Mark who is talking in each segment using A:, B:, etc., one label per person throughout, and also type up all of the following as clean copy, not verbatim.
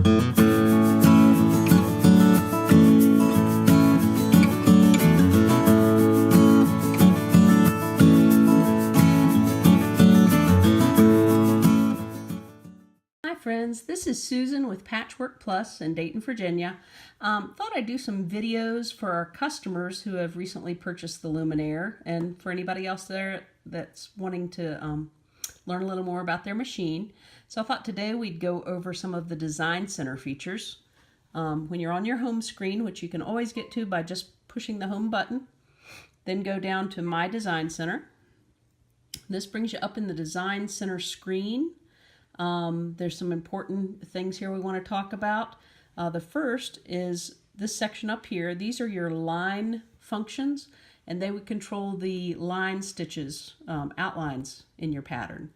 A: Friends, this is Susan with Patchwork Plus in Dayton, Virginia. Thought I'd do some videos for our customers who have recently purchased the Luminaire, and for anybody else there that's wanting to learn a little more about their machine. So I thought today we'd go over some of the Design Center features. When you're on your home screen, which you can always get to by just pushing the home button, then go down to My Design Center. This brings you up in the Design Center screen. There's some important things here we want to talk about. The first is this section up here. These are your line functions, and they would control the line stitches, outlines in your pattern.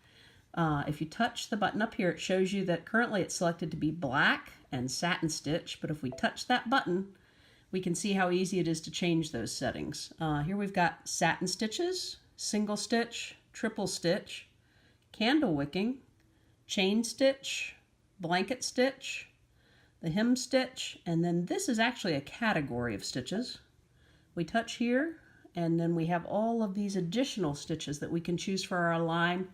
A: If you touch the button up here, it shows you that currently it's selected to be black and satin stitch, but if we touch that button, we can see how easy it is to change those settings. Here we've got satin stitches, single stitch, triple stitch, candle wicking, chain stitch, blanket stitch, the hem stitch, and then this is actually a category of stitches. We touch here, and then we have all of these additional stitches that we can choose for our line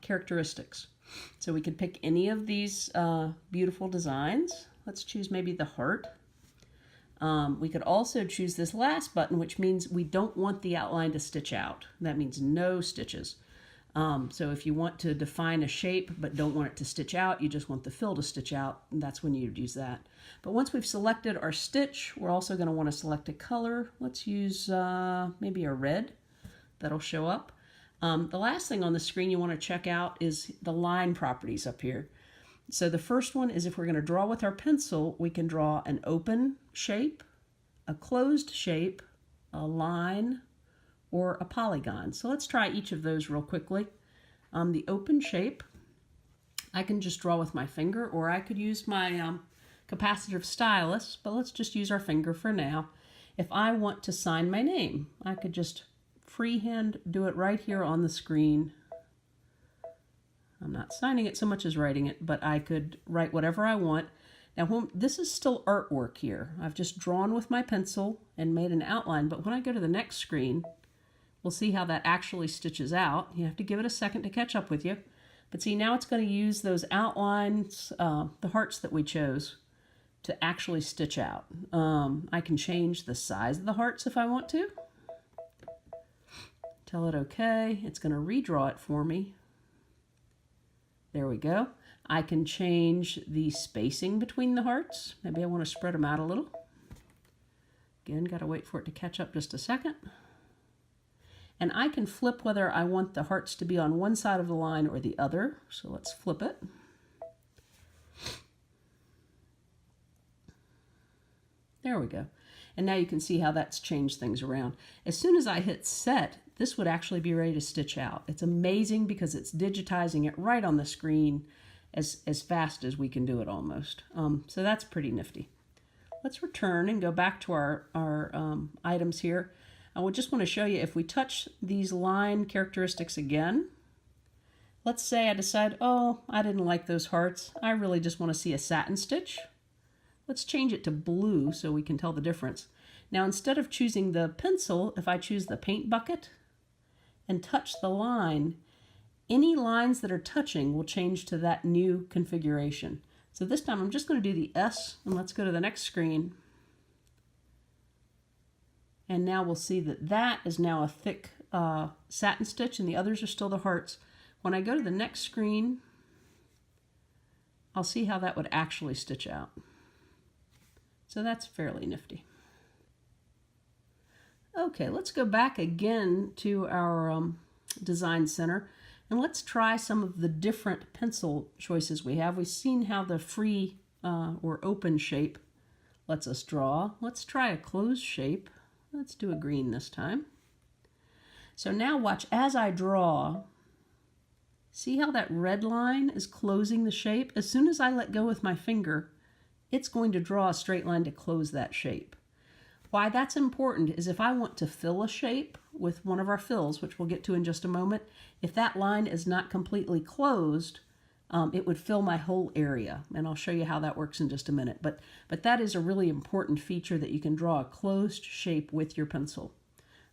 A: characteristics. So we could pick any of these beautiful designs. Let's choose maybe the heart. We could also choose this last button, which means we don't want the outline to stitch out. That means no stitches. So if you want to define a shape but don't want it to stitch out, you just want the fill to stitch out, that's when you'd use that. But once we've selected our stitch, we're also going to want to select a color. Let's use maybe a red. That'll show up. The last thing on the screen you want to check out is the line properties up here. So the first one is if we're going to draw with our pencil, we can draw an open shape, a closed shape, a line, or a polygon. So let's try each of those real quickly. The open shape, I can just draw with my finger, or I could use my capacitive stylus, but let's just use our finger for now. If I want to sign my name, I could just freehand do it right here on the screen. I'm not signing it so much as writing it, but I could write whatever I want. Now, this is still artwork here. I've just drawn with my pencil and made an outline, but when I go to the next screen, we'll see how that actually stitches out. You have to give it a second to catch up with you. But see, now it's going to use those outlines, the hearts that we chose, to actually stitch out. I can change the size of the hearts if I want to. Tell it okay. It's going to redraw it for me. There we go. I can change the spacing between the hearts. Maybe I want to spread them out a little. Again, got to wait for it to catch up just a second. And I can flip whether I want the hearts to be on one side of the line or the other. So let's flip it. There we go. And now you can see how that's changed things around. As soon as I hit set, this would actually be ready to stitch out. It's amazing because it's digitizing it right on the screen as fast as we can do it almost. So that's pretty nifty. Let's return and go back to our items here. I would just want to show you, if we touch these line characteristics again, let's say I decide, oh, I didn't like those hearts. I really just want to see a satin stitch. Let's change it to blue so we can tell the difference. Now, instead of choosing the pencil, if I choose the paint bucket and touch the line, any lines that are touching will change to that new configuration. So this time I'm just going to do the S, and let's go to the next screen. And now we'll see that that is now a thick satin stitch, and the others are still the hearts. When I go to the next screen, I'll see how that would actually stitch out. So that's fairly nifty. Okay, let's go back again to our Design Center, and let's try some of the different pencil choices we have. We've seen how the free or open shape lets us draw. Let's try a closed shape. Let's do a green this time. So now watch as I draw. See how that red line is closing the shape? As soon as I let go with my finger, it's going to draw a straight line to close that shape. Why that's important is if I want to fill a shape with one of our fills, which we'll get to in just a moment, if that line is not completely closed, it would fill my whole area. And I'll show you how that works in just a minute. But that is a really important feature, that you can draw a closed shape with your pencil.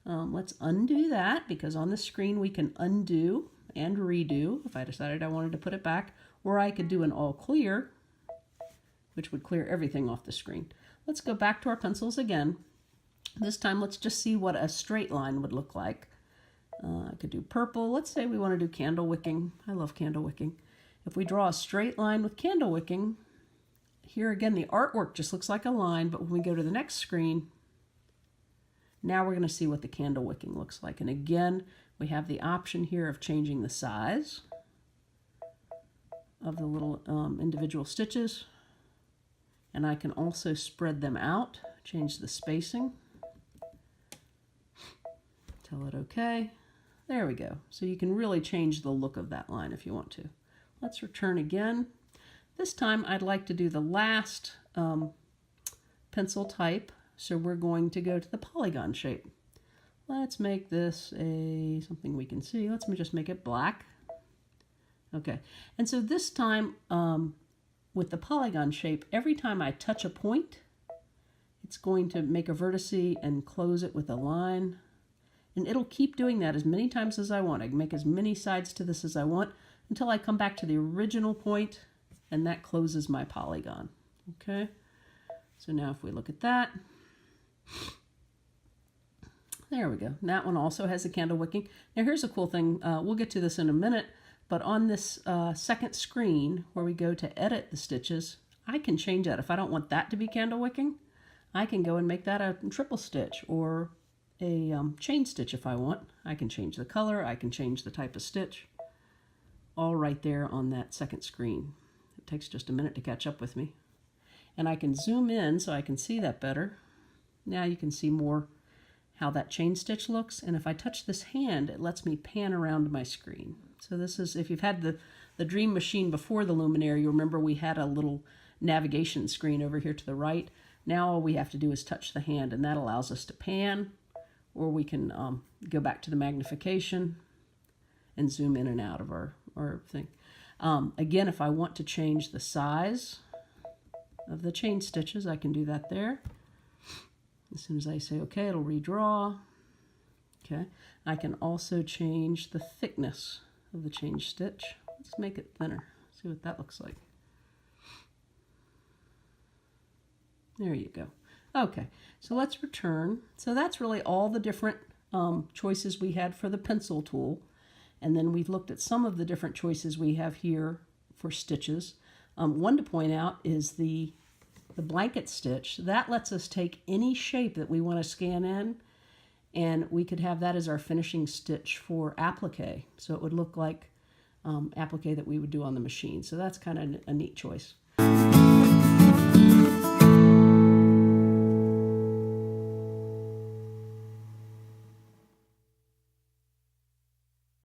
A: Let's undo that, because on the screen we can undo and redo if I decided I wanted to put it back, or I could do an all clear, which would clear everything off the screen. Let's go back to our pencils again. This time let's just see what a straight line would look like. I could do purple. Let's say we want to do candle wicking. I love candle wicking. If we draw a straight line with candle wicking, here again the artwork just looks like a line, but when we go to the next screen, now we're going to see what the candle wicking looks like. And again, we have the option here of changing the size of the little individual stitches. And I can also spread them out, change the spacing. Tell it OK. There we go. So you can really change the look of that line if you want to. Let's return again. This time I'd like to do the last pencil type. So we're going to go to the polygon shape. Let's make this something we can see. Let's just make it black. Okay, and so this time with the polygon shape, every time I touch a point, it's going to make a vertice and close it with a line. And it'll keep doing that as many times as I want. I can make as many sides to this as I want until I come back to the original point, and that closes my polygon. Okay, so now if we look at that, there we go. That one also has the candle wicking. Now here's a cool thing. We'll get to this in a minute, but on this second screen where we go to edit the stitches, I can change that. If I don't want that to be candle wicking, I can go and make that a triple stitch or a chain stitch if I want. I can change the color. I can change the type of stitch. All right there on that second screen. It takes just a minute to catch up with me. And I can zoom in so I can see that better. Now you can see more how that chain stitch looks. And if I touch this hand, it lets me pan around my screen. So this is, if you've had the Dream Machine before the Luminaire, you remember we had a little navigation screen over here to the right. Now all we have to do is touch the hand, and that allows us to pan, or we can go back to the magnification and zoom in and out of our thing. Again, if I want to change the size of the chain stitches, I can do that there. As soon as I say OK, it'll redraw. Okay, I can also change the thickness of the chain stitch. Let's make it thinner. See what that looks like. There you go. Okay, so let's return. So that's really all the different choices we had for the pencil tool. And then we've looked at some of the different choices we have here for stitches. One to point out is the blanket stitch. That lets us take any shape that we want to scan in, and we could have that as our finishing stitch for applique. So it would look like applique that we would do on the machine. So that's kind of a neat choice.